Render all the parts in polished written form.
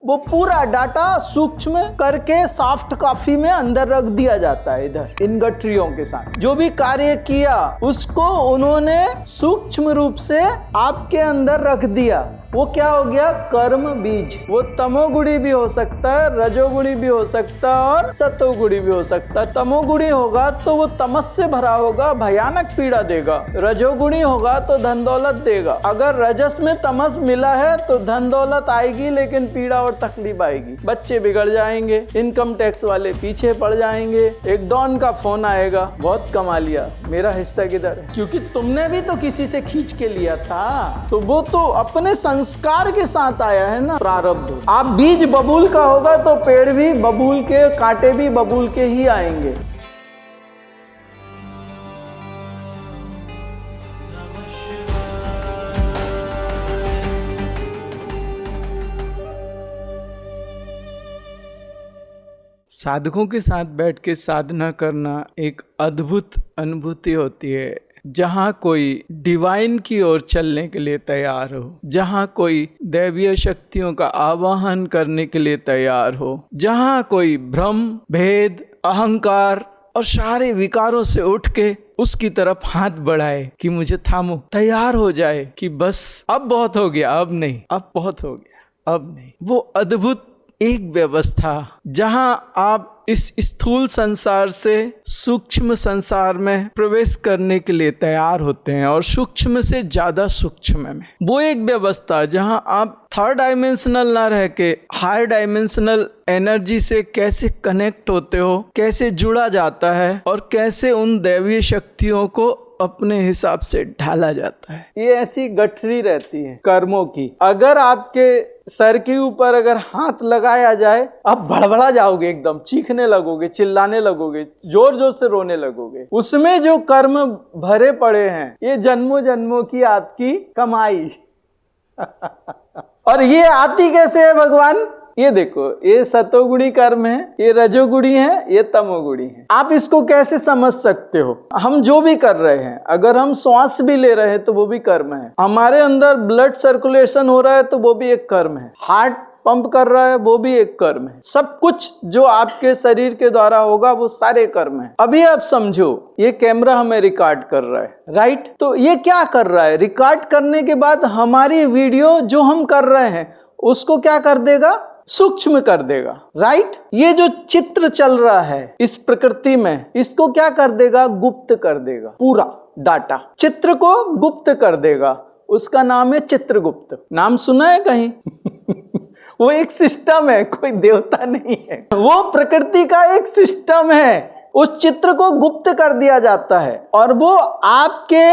वो पूरा डाटा सूक्ष्म करके सॉफ्ट कॉपी में अंदर रख दिया जाता है। इधर इन गठरियों के साथ जो भी कार्य किया उसको उन्होंने सूक्ष्म रूप से आपके अंदर रख दिया। वो क्या हो गया? कर्म बीज। वो तमोगुणी भी हो सकता है, रजोगुणी भी हो सकता है और सतोगुणी भी हो सकता है। तमोगुणी होगा तो वो तमस से भरा होगा, भयानक पीड़ा देगा। रजोगुणी होगा तो धन दौलत देगा। अगर रजस में तमस मिला है तो धन दौलत आएगी लेकिन पीड़ा और तकलीफ आएगी। बच्चे बिगड़ जाएंगे, इनकम टैक्स वाले पीछे पड़ जाएंगे, एक डॉन का फोन आएगा, बहुत कमा लिया, मेरा हिस्सा किधर है? क्योंकि तुमने भी तो किसी से खींच के लिया था, तो वो तो अपने संस्कार के साथ आया है ना, प्रारब्ध। आप बीज बबूल का होगा तो पेड़ भी बबूल के, कांटे भी बबूल के ही आएंगे। साधकों के साथ बैठ के साधना करना एक अद्भुत अनुभूति होती है, जहाँ कोई डिवाइन की ओर चलने के लिए तैयार हो, जहाँ कोई दैवीय शक्तियों का आवाहन करने के लिए तैयार हो, जहाँ कोई भ्रम, भेद, अहंकार और सारे विकारों से उठ के उसकी तरफ हाथ बढ़ाए कि मुझे थामो, तैयार हो जाए कि बस अब बहुत हो गया, अब नहीं, अब बहुत हो गया, अब नहीं। वो अद्भुत एक व्यवस्था जहां आप इस स्थूल संसार से सूक्ष्म संसार में प्रवेश करने के लिए तैयार होते हैं और सूक्ष्म से ज्यादा सूक्ष्म में। वो एक व्यवस्था जहां आप थर्ड डायमेंशनल ना रह के हायर डायमेंशनल एनर्जी से कैसे कनेक्ट होते हो, कैसे जुड़ा जाता है और कैसे उन दैवीय शक्तियों को अपने हिसाब से ढाला जाता है। ये ऐसी गठरी रहती है कर्मों की। अगर आपके सर के ऊपर अगर हाथ लगाया जाए, आप भड़बड़ा जाओगे, एकदम चीखने लगोगे, चिल्लाने लगोगे, जोर जोर से रोने लगोगे। उसमें जो कर्म भरे पड़े हैं, ये जन्मों जन्मों की आपकी कमाई और ये आती कैसे है भगवान? ये देखो, ये सतोगुणी कर्म है, ये रजोगुणी है, ये तमोगुणी है। आप इसको कैसे समझ सकते हो? हम जो भी कर रहे हैं, अगर हम श्वास भी ले रहे हैं तो वो भी कर्म है। हमारे अंदर ब्लड सर्कुलेशन हो रहा है तो वो भी एक कर्म है। हार्ट पंप कर रहा है, वो भी एक कर्म है। सब कुछ जो आपके शरीर के द्वारा होगा वो सारे कर्म है। अभी आप समझो, ये कैमरा हमें रिकॉर्ड कर रहा है, राइट? तो ये क्या कर रहा है? रिकॉर्ड करने के बाद हमारी वीडियो जो हम कर रहे हैं उसको क्या कर देगा? सूक्ष्म कर देगा, राइट? ये जो चित्र चल रहा है इस प्रकृति में, इसको क्या कर देगा? गुप्त कर देगा। पूरा डाटा चित्र को गुप्त कर देगा। उसका नाम है चित्रगुप्त। नाम सुना है कहीं? वो एक सिस्टम है, कोई देवता नहीं है, वो प्रकृति का एक सिस्टम है। उस चित्र को गुप्त कर दिया जाता है और वो आपके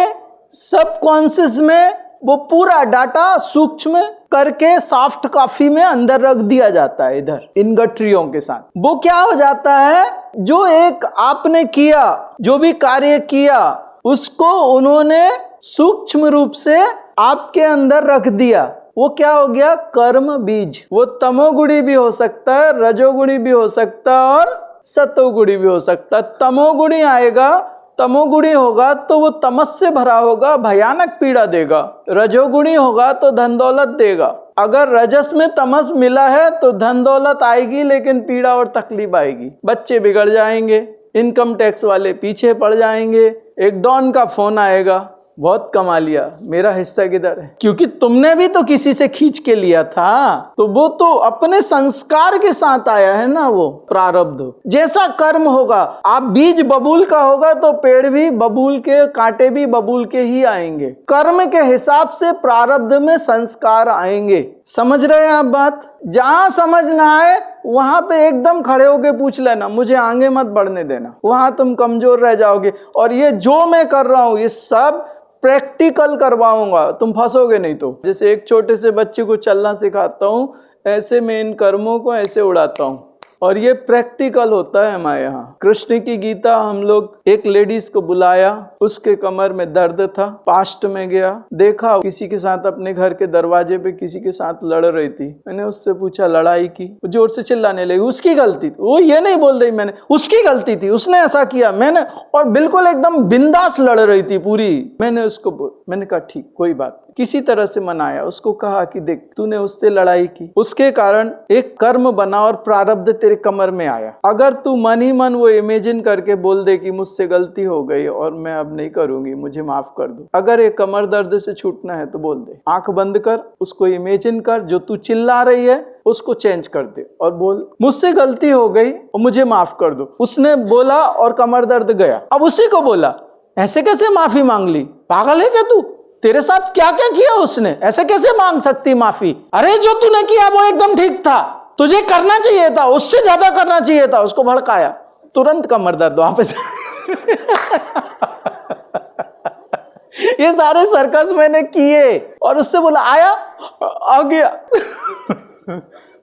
सबकॉन्शियस में वो पूरा डाटा सूक्ष्म करके सॉफ्ट कॉपी में अंदर रख दिया जाता है। इधर इन गठरियों के साथ वो क्या हो जाता है? जो एक आपने किया, जो भी कार्य किया, उसको उन्होंने सूक्ष्म रूप से आपके अंदर रख दिया। वो क्या हो गया? कर्म बीज। वो तमोगुणी भी हो सकता है, रजोगुणी भी हो सकता है और सतोगुणी भी हो सकता है। तमोगुणी आएगा, तमोगुणी होगा तो वो तमस से भरा होगा, भयानक पीड़ा देगा। रजोगुणी होगा तो धन दौलत देगा। अगर रजस में तमस मिला है तो धन दौलत आएगी लेकिन पीड़ा और तकलीफ आएगी। बच्चे बिगड़ जाएंगे, इनकम टैक्स वाले पीछे पड़ जाएंगे, एक डॉन का फोन आएगा, बहुत कमा लिया, मेरा हिस्सा किधर है? क्योंकि तुमने भी तो किसी से खींच के लिया था, तो वो तो अपने संस्कार के साथ आया है ना, वो प्रारब्ध। जैसा कर्म होगा, आप बीज बबूल का होगा तो पेड़ भी बबूल के, कांटे भी बबूल के ही आएंगे। कर्म के हिसाब से प्रारब्ध में संस्कार आएंगे। समझ रहे हैं आप बात? जहां समझ ना आए वहां पे एकदम खड़े होके पूछ लेना, मुझे आगे मत बढ़ने देना, वहां तुम कमजोर रह जाओगे। और ये जो मैं कर रहा हूं ये सब प्रैक्टिकल करवाऊंगा, तुम फंसोगे नहीं। तो जैसे एक छोटे से बच्चे को चलना सिखाता हूं, ऐसे मैं इन कर्मों को ऐसे उड़ाता हूं और ये प्रैक्टिकल होता है हमारे यहाँ। कृष्ण की गीता हम लोग, एक लेडीज को बुलाया, उसके कमर में दर्द था, पास्ट में गया, देखा किसी के साथ अपने घर के दरवाजे पे किसी के साथ लड़ रही थी। मैंने उससे पूछा लड़ाई की, वो जोर से चिल्लाने लगी, उसकी गलती थी। वो ये नहीं बोल रही मैंने, उसकी गलती थी, उसने ऐसा किया, मैंने, और बिल्कुल एकदम बिंदास लड़ रही थी पूरी। मैंने कहा ठीक, कोई बात नहीं, किसी तरह से मनाया, उसको कहा कि देख तूने उससे लड़ाई की, उसके कारण एक कर्म बना और प्रारब्ध तेरे कमर में आया। अगर तू मन ही मन वो इमेजिन करके बोल दे कि मुझसे गलती हो गई और मैं अब नहीं करूंगी, मुझे माफ कर दो, अगर ये कमर दर्द से छूटना है तो बोल दे, आंख बंद कर, उसको इमेजिन कर, जो तू चिल्ला रही है उसको चेंज कर दे और बोल मुझसे गलती हो गई और मुझे माफ कर दो। उसने बोला और कमर दर्द गया। अब उसी को बोला ऐसे कैसे माफी मांग ली, पागल है क्या तू, तेरे साथ क्या क्या किया उसने, ऐसे कैसे मांग सकती माफी, अरे जो तूने किया वो एकदम ठीक था, तुझे करना चाहिए था, उससे ज्यादा करना चाहिए था। उसको भड़काया, तुरंत कमर दर्द वापस। ये सारे सर्कस मैंने किए और उससे बोला आया, आ गया।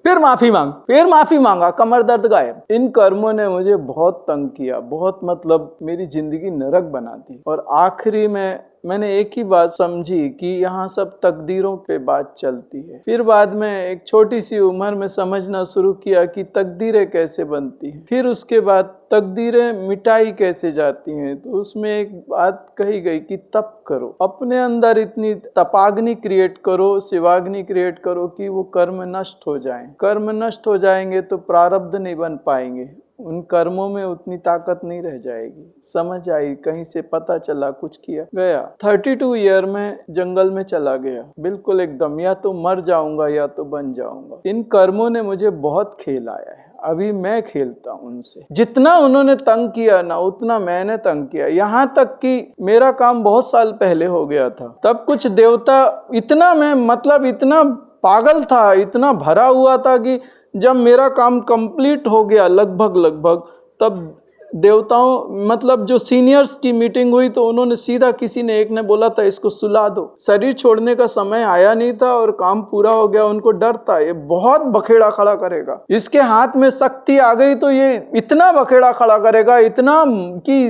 फिर माफी मांगा, कमर दर्द गायब। इन कर्मों ने मुझे बहुत तंग किया, बहुत मतलब मेरी जिंदगी नरक बना दी। और आखिरी में मैंने एक ही बात समझी कि यहाँ सब तकदीरों पे बात चलती है। फिर बाद में एक छोटी सी उम्र में समझना शुरू किया कि तकदीरें कैसे बनती हैं, फिर उसके बाद तकदीरें मिटाई कैसे जाती हैं। तो उसमें एक बात कही गई कि तप करो, अपने अंदर इतनी तपाग्नि क्रिएट करो, शिवाग्नि क्रिएट करो कि वो कर्म नष्ट हो जाएं। कर्म नष्ट हो जाएंगे तो प्रारब्ध नहीं बन पाएंगे, उन कर्मों में उतनी ताकत नहीं रह जाएगी। समझ आई, कहीं से पता चला, कुछ किया गया। 32 ईयर में जंगल में चला गया, बिल्कुल एकदम, या तो मर जाऊंगा या तो बन जाऊंगा। इन कर्मों ने मुझे बहुत खेल आया है, अभी मैं खेलता हूं उनसे। जितना उन्होंने तंग किया ना उतना मैंने तंग किया, यहाँ तक कि मेरा काम बहुत साल पहले हो गया था। तब कुछ देवता, इतना मैं मतलब इतना पागल था, इतना भरा हुआ था कि जब मेरा काम कंप्लीट हो गया लगभग, तब देवताओं मतलब जो सीनियर्स की मीटिंग हुई तो उन्होंने सीधा, किसी ने एक ने बोला था इसको सुला दो, शरीर छोड़ने का समय आया नहीं था और काम पूरा हो गया। उनको डर था ये बहुत बखेड़ा खड़ा करेगा, इसके हाथ में शक्ति आ गई तो ये इतना बखेड़ा खड़ा करेगा, इतना कि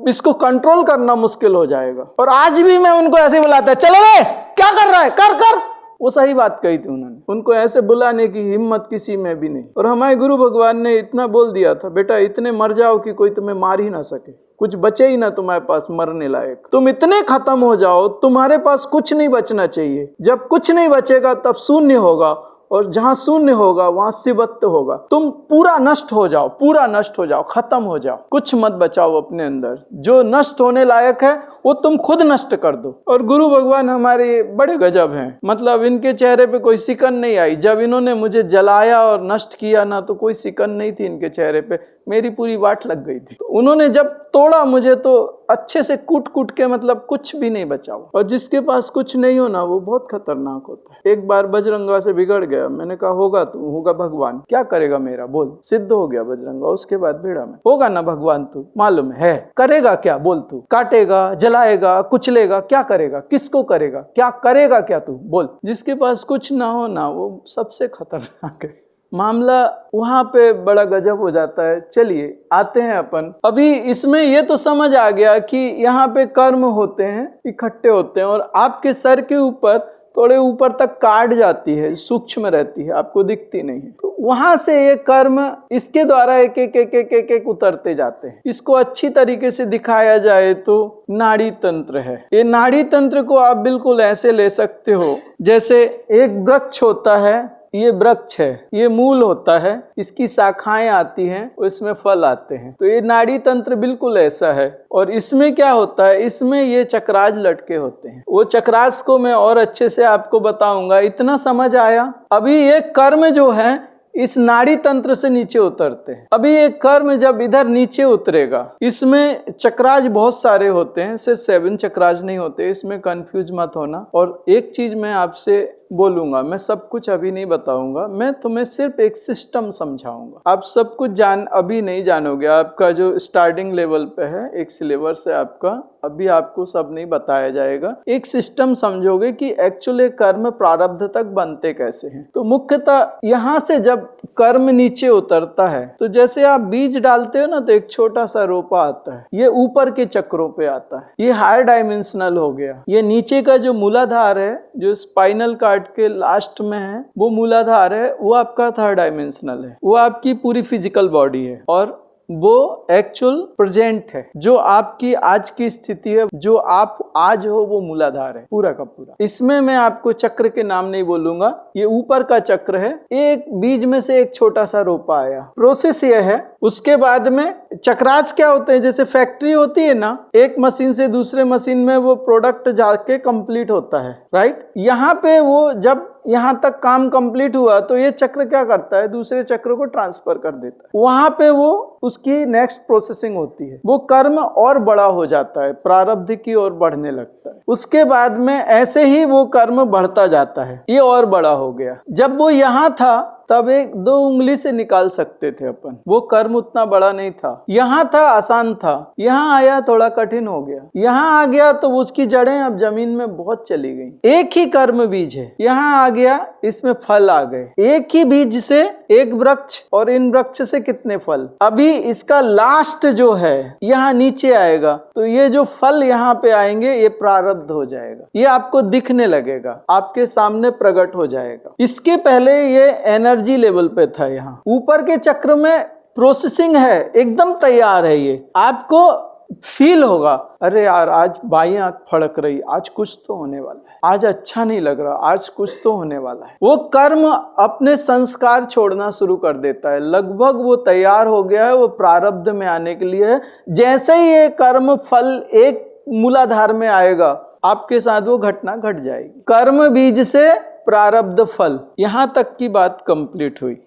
इसको कंट्रोल करना मुश्किल हो जाएगा। और आज भी मैं उनको ऐसे बुलाता, चलो रे क्या कर रहा है, कर। वो सही बात कही थी उन्होंने, उनको ऐसे बुलाने की हिम्मत किसी में भी नहीं। और हमारे गुरु भगवान ने इतना बोल दिया था, बेटा इतने मर जाओ कि कोई तुम्हें मार ही ना सके, कुछ बचे ही ना तुम्हारे पास मरने लायक, तुम इतने खत्म हो जाओ, तुम्हारे पास कुछ नहीं बचना चाहिए। जब कुछ नहीं बचेगा तब शून्य होगा, और जहां शून्य होगा वहां शिवत्व होगा। तुम पूरा नष्ट हो जाओ, खत्म हो जाओ, कुछ मत बचाओ अपने अंदर, जो नष्ट होने लायक है वो तुम खुद नष्ट कर दो। और गुरु भगवान हमारे बड़े गजब हैं, मतलब इनके चेहरे पे कोई सिकन नहीं आई। जब इन्होंने मुझे जलाया और नष्ट किया ना तो कोई सिकन नहीं थी इनके चेहरे पे, मेरी पूरी वाट लग गई थी। तो उन्होंने जब तोड़ा मुझे तो अच्छे से कूट के, मतलब कुछ भी नहीं बचा। और जिसके पास कुछ नहीं हो ना वो बहुत खतरनाक होता है। एक बार बजरंगा से बिगड़ गया, मैंने कहा होगा तू, होगा भगवान, क्या करेगा मेरा, बोल। सिद्ध हो गया बजरंगा, उसके बाद भेड़ा में होगा ना भगवान, तू मालूम है करेगा क्या, बोल। तू काटेगा, जलाएगा, कुचलेगा, क्या करेगा, किसको करेगा, क्या करेगा, क्या तू बोल। जिसके पास कुछ ना हो ना वो सबसे खतरनाक है। मामला वहां पे बड़ा गजब हो जाता है। चलिए आते हैं अपन, अभी इसमें ये तो समझ आ गया कि यहाँ पे कर्म होते हैं, इकट्ठे होते हैं और आपके सर के ऊपर थोड़े ऊपर तक काट जाती है, सूक्ष्म रहती है, आपको दिखती नहीं है। तो वहां से ये कर्म इसके द्वारा एक उतरते जाते हैं। इसको अच्छी तरीके से दिखाया जाए तो नाड़ी तंत्र है। ये नाड़ी तंत्र को आप बिल्कुल ऐसे ले सकते हो जैसे एक वृक्ष होता है, ये वृक्ष है, ये मूल होता है, इसकी शाखाएं आती हैं, इसमें फल आते हैं। तो ये नाड़ी तंत्र बिल्कुल ऐसा है। और इसमें क्या होता है, इसमें ये चक्राज लटके होते हैं। वो चक्राज को मैं और अच्छे से आपको बताऊंगा। इतना समझ आया? अभी ये कर्म जो है इस नाड़ी तंत्र से नीचे उतरते हैं। अभी ये कर्म जब इधर नीचे उतरेगा, इसमें चक्राज बहुत सारे होते हैं, सिर्फ 7 चक्राज नहीं होते, इसमें कंफ्यूज मत होना। और एक चीज मैं आपसे बोलूंगा, मैं सब कुछ अभी नहीं बताऊंगा, मैं तुम्हें सिर्फ एक सिस्टम समझाऊंगा। आप सब कुछ अभी नहीं जानोगे, आपका जो स्टार्टिंग लेवल पे है, एक सिलेबस है आपका, अभी आपको सब नहीं बताया जाएगा। एक सिस्टम समझोगे कि एक्चुअली कर्म प्रारब्ध तक बनते कैसे हैं। तो मुख्यतः यहाँ से जब कर्म नीचे उतरता है तो जैसे आप बीज डालते हो ना तो एक छोटा सा रोपा आता है, ये ऊपर के चक्रों पे आता है, ये हायर डायमेंशनल हो गया। ये नीचे का जो मूलाधार है, जो स्पाइनल कार्ड के लास्ट में है, वो मूलाधार है, वो आपका 3rd डायमेंशनल है, वो आपकी पूरी फिजिकल बॉडी है। और वो एक्चुअल प्रेजेंट है, जो आपकी आज की स्थिति है, जो आप आज हो वो मूलाधार है पूरा का पूरा। इसमें मैं आपको चक्र के नाम नहीं बोलूंगा, ये ऊपर का चक्र है, एक बीज में से एक छोटा सा रोपा आया, प्रोसेस ये है। उसके बाद में चक्रास क्या होते हैं, जैसे फैक्ट्री होती है ना, एक मशीन से दूसरे मशीन में वो प्रोडक्ट जाके कंप्लीट होता है, राइट। यहाँ पे वो जब यहाँ तक काम कंप्लीट हुआ तो ये चक्र क्या करता है, दूसरे चक्र को ट्रांसफर कर देता है, वहां पे वो उसकी नेक्स्ट प्रोसेसिंग होती है, वो कर्म और बड़ा हो जाता है, प्रारब्ध की ओर बढ़ने लगता है। उसके बाद में ऐसे ही वो कर्म बढ़ता जाता है, ये और बड़ा हो गया। जब वो यहाँ था तब 1-2 उंगली से निकाल सकते थे अपन, वो कर्म उतना बड़ा नहीं था। यहाँ था आसान था, यहाँ आया थोड़ा कठिन हो गया, यहाँ आ गया तो उसकी जड़ें अब जमीन में बहुत चली गई। एक ही कर्म बीज है, यहाँ आ गया, इसमें फल आ गए। एक ही बीज से एक वृक्ष, और इन वृक्ष से कितने फल। अभी इसका लास्ट जो है यहाँ नीचे आएगा, तो ये जो फल यहाँ पे आएंगे ये प्रारब्ध हो जाएगा, ये आपको दिखने लगेगा, आपके सामने प्रकट हो जाएगा। इसके पहले ये एनर्जी लेवल पे था, यहाँ ऊपर के चक्र में प्रोसेसिंग है, एकदम तैयार है, ये आपको फील होगा, अरे यार आज बाई आंख फड़क रही, आज कुछ तो होने वाला है, आज अच्छा नहीं लग रहा, आज कुछ तो होने वाला है। वो कर्म अपने संस्कार छोड़ना शुरू कर देता है, लगभग वो तैयार हो गया है, वो प्रारब्ध में आने के लिए। जैसे ही ये कर्म फल एक मूलाधार में आएगा, आपके साथ वो घटना घट जाएगी। कर्म बीज से प्रारब्ध फल, यहां तक की बात कंप्लीट हुई।